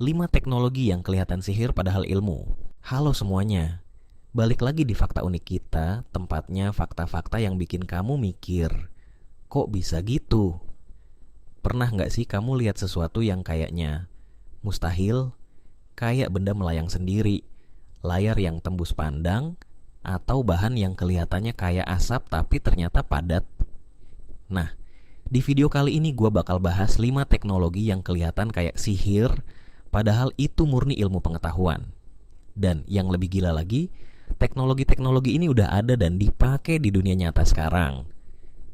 5 teknologi yang kelihatan sihir padahal ilmu. Halo semuanya, balik lagi di Fakta Unik kita, tempatnya fakta-fakta yang bikin kamu mikir, kok bisa gitu? Pernah nggak sih kamu lihat sesuatu yang kayaknya mustahil, kayak benda melayang sendiri, layar yang tembus pandang, atau bahan yang kelihatannya kayak asap tapi ternyata padat? Nah, di video kali ini gue bakal bahas 5 teknologi yang kelihatan kayak sihir, padahal itu murni ilmu pengetahuan. Dan yang lebih gila lagi, teknologi-teknologi ini udah ada dan dipakai di dunia nyata sekarang.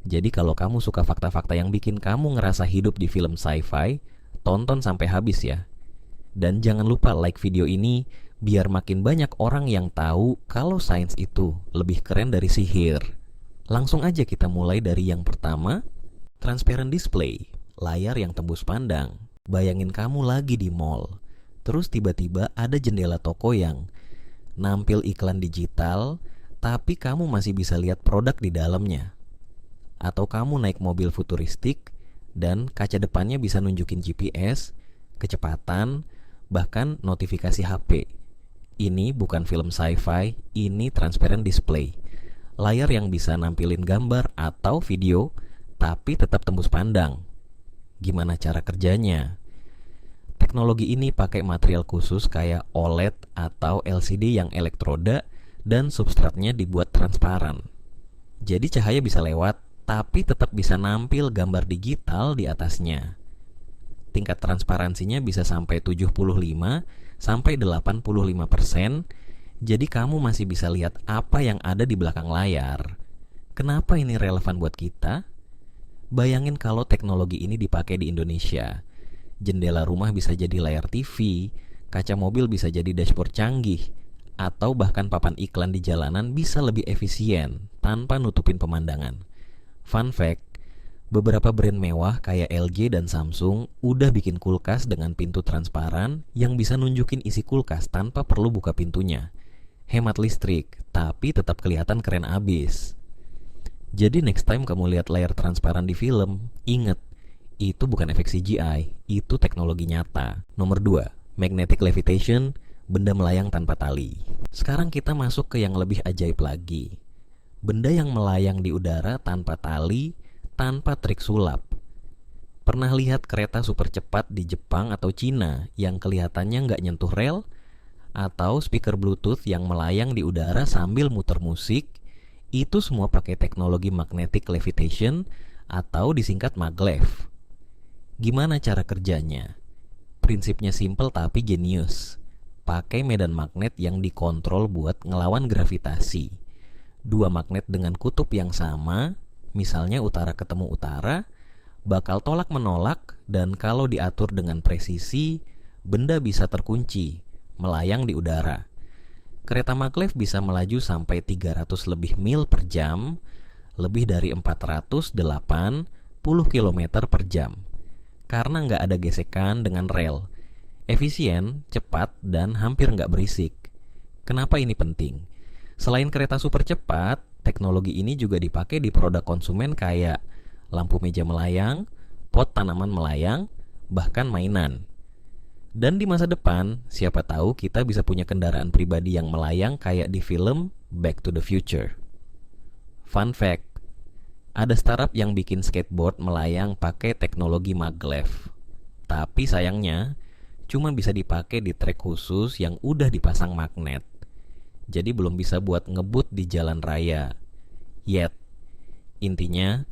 Jadi kalau kamu suka fakta-fakta yang bikin kamu ngerasa hidup di film sci-fi, tonton sampai habis ya. Dan jangan lupa like video ini, biar makin banyak orang yang tahu kalau sains itu lebih keren dari sihir. Langsung aja kita mulai dari yang pertama, transparent display, layar yang tembus pandang. Bayangin kamu lagi di mall, terus tiba-tiba ada jendela toko yang nampil iklan digital, tapi kamu masih bisa lihat produk di dalamnya. Atau kamu naik mobil futuristik, dan kaca depannya bisa nunjukin GPS, kecepatan, bahkan notifikasi HP. Ini bukan film sci-fi, ini transparent display. Layar yang bisa nampilin gambar atau video, tapi tetap tembus pandang. Gimana cara kerjanya? Teknologi ini pakai material khusus kayak OLED atau LCD yang elektroda dan substratnya dibuat transparan. Jadi cahaya bisa lewat, tapi tetap bisa nampil gambar digital di atasnya. Tingkat transparansinya bisa sampai 75 sampai 85%, jadi kamu masih bisa lihat apa yang ada di belakang layar. Kenapa ini relevan buat kita? Bayangin kalau teknologi ini dipakai di Indonesia. Jendela rumah bisa jadi layar TV, kaca mobil bisa jadi dashboard canggih, atau bahkan papan iklan di jalanan bisa lebih efisien tanpa nutupin pemandangan. Fun fact, beberapa brand mewah kayak LG dan Samsung udah bikin kulkas dengan pintu transparan yang bisa nunjukin isi kulkas tanpa perlu buka pintunya. Hemat listrik, tapi tetap kelihatan keren abis. Jadi next time kamu lihat layar transparan di film, inget, itu bukan efek CGI, itu teknologi nyata. Nomor 2, magnetic levitation, benda melayang tanpa tali. Sekarang kita masuk ke yang lebih ajaib lagi. Benda yang melayang di udara tanpa tali, tanpa trik sulap. Pernah lihat kereta super cepat di Jepang atau Cina yang kelihatannya nggak nyentuh rel? Atau speaker Bluetooth yang melayang di udara sambil muter musik? Itu semua pakai teknologi magnetic levitation atau disingkat maglev. Gimana cara kerjanya? Prinsipnya simple tapi jenius. Pakai medan magnet yang dikontrol buat ngelawan gravitasi. 2 magnet dengan kutub yang sama, misalnya utara ketemu utara, bakal tolak menolak, dan kalau diatur dengan presisi, benda bisa terkunci, melayang di udara. Kereta maglev bisa melaju sampai 300 lebih mil per jam, lebih dari 480 km per jam. Karena nggak ada gesekan dengan rel. Efisien, cepat, dan hampir nggak berisik. Kenapa ini penting? Selain kereta super cepat, teknologi ini juga dipakai di produk konsumen kayak lampu meja melayang, pot tanaman melayang, bahkan mainan. Dan di masa depan, siapa tahu kita bisa punya kendaraan pribadi yang melayang kayak di film Back to the Future. Fun fact, ada startup yang bikin skateboard melayang pakai teknologi maglev. Tapi sayangnya, cuma bisa dipakai di trek khusus yang udah dipasang magnet. Jadi belum bisa buat ngebut di jalan raya. Yet, intinya,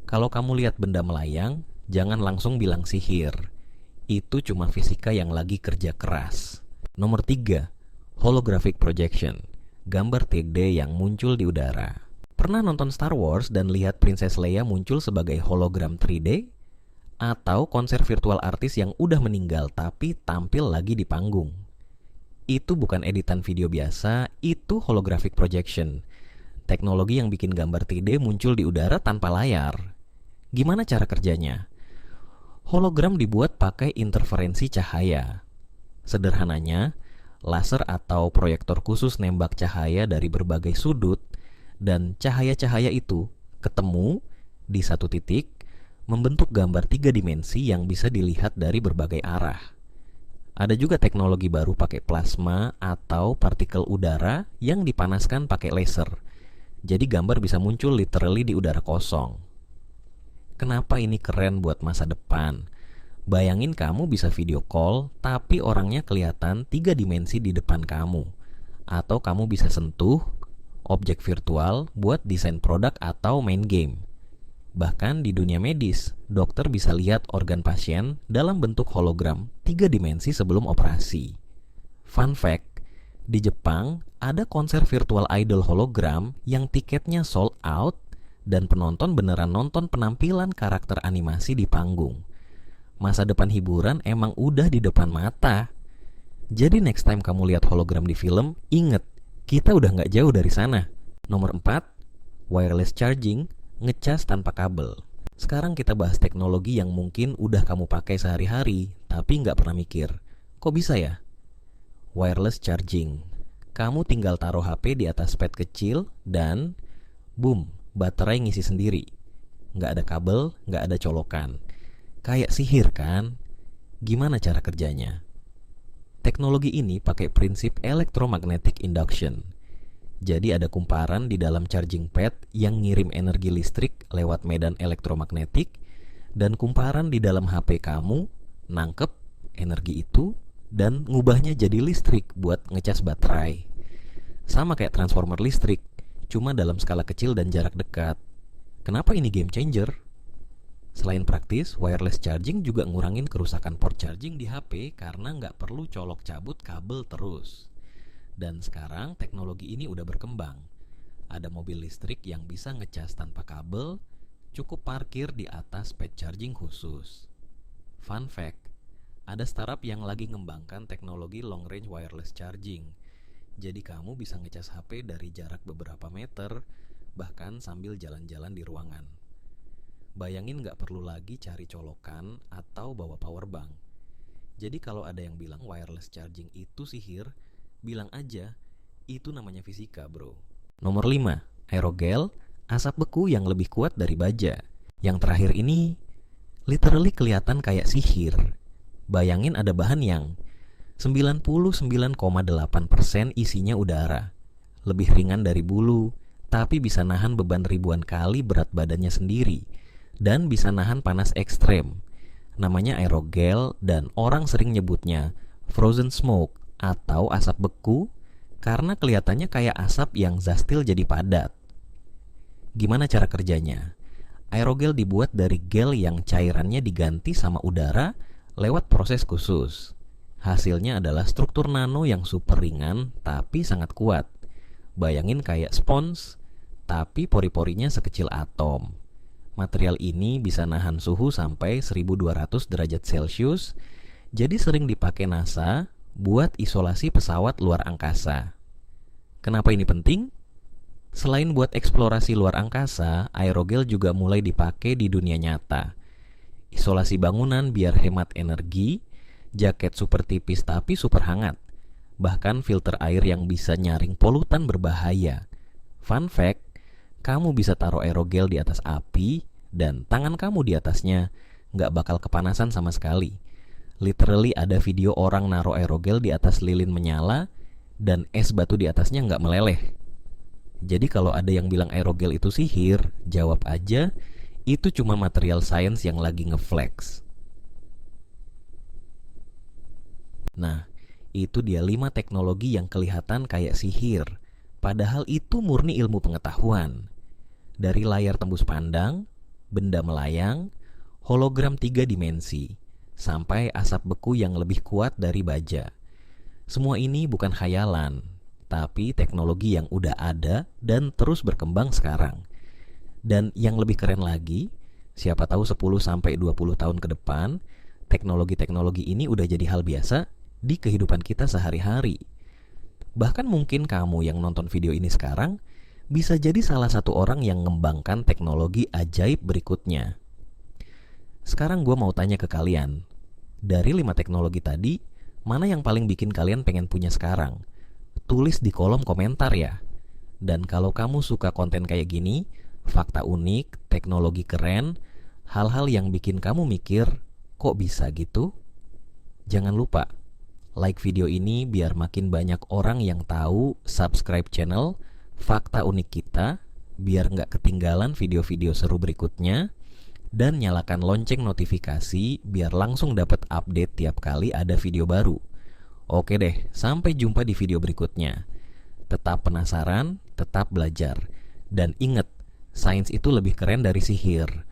kalau kamu lihat benda melayang, jangan langsung bilang sihir. Itu cuma fisika yang lagi kerja keras. Nomor 3, holographic projection, gambar 3D yang muncul di udara. Pernah nonton Star Wars dan lihat Princess Leia muncul sebagai hologram 3D? Atau konser virtual artis yang udah meninggal tapi tampil lagi di panggung? Itu bukan editan video biasa, itu holographic projection. Teknologi yang bikin gambar 3D muncul di udara tanpa layar. Gimana cara kerjanya? Hologram dibuat pakai interferensi cahaya. Sederhananya, laser atau proyektor khusus nembak cahaya dari berbagai sudut, dan cahaya-cahaya itu ketemu di satu titik, membentuk gambar 3 dimensi yang bisa dilihat dari berbagai arah. Ada juga teknologi baru pakai plasma atau partikel udara yang dipanaskan pakai laser. Jadi gambar bisa muncul literally di udara kosong. Kenapa ini keren buat masa depan? Bayangin kamu bisa video call, tapi orangnya kelihatan 3 dimensi di depan kamu. Atau kamu bisa sentuh objek virtual buat desain produk atau main game. Bahkan di dunia medis, dokter bisa lihat organ pasien dalam bentuk hologram 3 dimensi sebelum operasi. Fun fact, di Jepang ada konser virtual idol hologram yang tiketnya sold out dan penonton beneran nonton penampilan karakter animasi di panggung. Masa depan hiburan emang udah di depan mata. Jadi next time kamu lihat hologram di film, inget, kita udah gak jauh dari sana. Nomor 4, wireless charging, ngecas tanpa kabel. Sekarang kita bahas teknologi yang mungkin udah kamu pakai sehari-hari, tapi nggak pernah mikir, kok bisa ya? Wireless charging. Kamu tinggal taruh HP di atas pad kecil dan boom, baterai ngisi sendiri. Nggak ada kabel, nggak ada colokan. Kayak sihir kan? Gimana cara kerjanya? Teknologi ini pakai prinsip electromagnetic induction. Jadi ada kumparan di dalam charging pad yang ngirim energi listrik lewat medan elektromagnetik, dan kumparan di dalam HP kamu nangkep energi itu dan ngubahnya jadi listrik buat ngecas baterai. Sama kayak transformer listrik, cuma dalam skala kecil dan jarak dekat. Kenapa ini game changer? Selain praktis, wireless charging juga ngurangin kerusakan port charging di HP karena nggak perlu colok cabut kabel terus. Dan sekarang teknologi ini udah berkembang. Ada mobil listrik yang bisa ngecas tanpa kabel, cukup parkir di atas pad charging khusus. Fun fact, ada startup yang lagi ngembangkan teknologi long range wireless charging. Jadi kamu bisa ngecas HP dari jarak beberapa meter, bahkan sambil jalan-jalan di ruangan. Bayangin gak perlu lagi cari colokan atau bawa power bank. Jadi kalau ada yang bilang wireless charging itu sihir, bilang aja, itu namanya fisika bro. Nomor 5, aerogel, asap beku yang lebih kuat dari baja. Yang terakhir ini, literally kelihatan kayak sihir. Bayangin ada bahan yang 99,8% isinya udara. Lebih ringan dari bulu, tapi bisa nahan beban ribuan kali berat badannya sendiri. Dan bisa nahan panas ekstrem. Namanya aerogel dan orang sering nyebutnya frozen smoke atau asap beku karena kelihatannya kayak asap yang zastil jadi padat. Gimana cara kerjanya? Aerogel dibuat dari gel yang cairannya diganti sama udara lewat proses khusus. Hasilnya adalah struktur nano yang super ringan tapi sangat kuat. Bayangin kayak spons, tapi pori-porinya sekecil atom. Material ini bisa nahan suhu sampai 1200 derajat Celcius, jadi sering dipakai NASA buat isolasi pesawat luar angkasa. Kenapa ini penting? Selain buat eksplorasi luar angkasa, aerogel juga mulai dipakai di dunia nyata. Isolasi bangunan biar hemat energi, jaket super tipis tapi super hangat, bahkan filter air yang bisa nyaring polutan berbahaya. Fun fact, kamu bisa taruh aerogel di atas api dan tangan kamu di atasnya nggak bakal kepanasan sama sekali. Literally ada video orang naruh aerogel di atas lilin menyala dan es batu di atasnya nggak meleleh. Jadi kalau ada yang bilang aerogel itu sihir, jawab aja, itu cuma material sains yang lagi ngeflex. Nah, itu dia 5 teknologi yang kelihatan kayak sihir, padahal itu murni ilmu pengetahuan. Dari layar tembus pandang, benda melayang, hologram 3 dimensi, sampai asap beku yang lebih kuat dari baja. Semua ini bukan khayalan, tapi teknologi yang udah ada dan terus berkembang sekarang. Dan yang lebih keren lagi, siapa tahu 10-20 tahun ke depan, teknologi-teknologi ini udah jadi hal biasa di kehidupan kita sehari-hari. Bahkan mungkin kamu yang nonton video ini sekarang bisa jadi salah satu orang yang mengembangkan teknologi ajaib berikutnya. Sekarang gue mau tanya ke kalian, dari 5 teknologi tadi, mana yang paling bikin kalian pengen punya sekarang? Tulis di kolom komentar ya. Dan kalau kamu suka konten kayak gini, fakta unik, teknologi keren, hal-hal yang bikin kamu mikir, kok bisa gitu? Jangan lupa, like video ini biar makin banyak orang yang tahu, subscribe channel Fakta Unik Kita, biar nggak ketinggalan video-video seru berikutnya, dan nyalakan lonceng notifikasi biar langsung dapat update tiap kali ada video baru. Oke deh, sampai jumpa di video berikutnya. Tetap penasaran, tetap belajar, dan ingat, sains itu lebih keren dari sihir.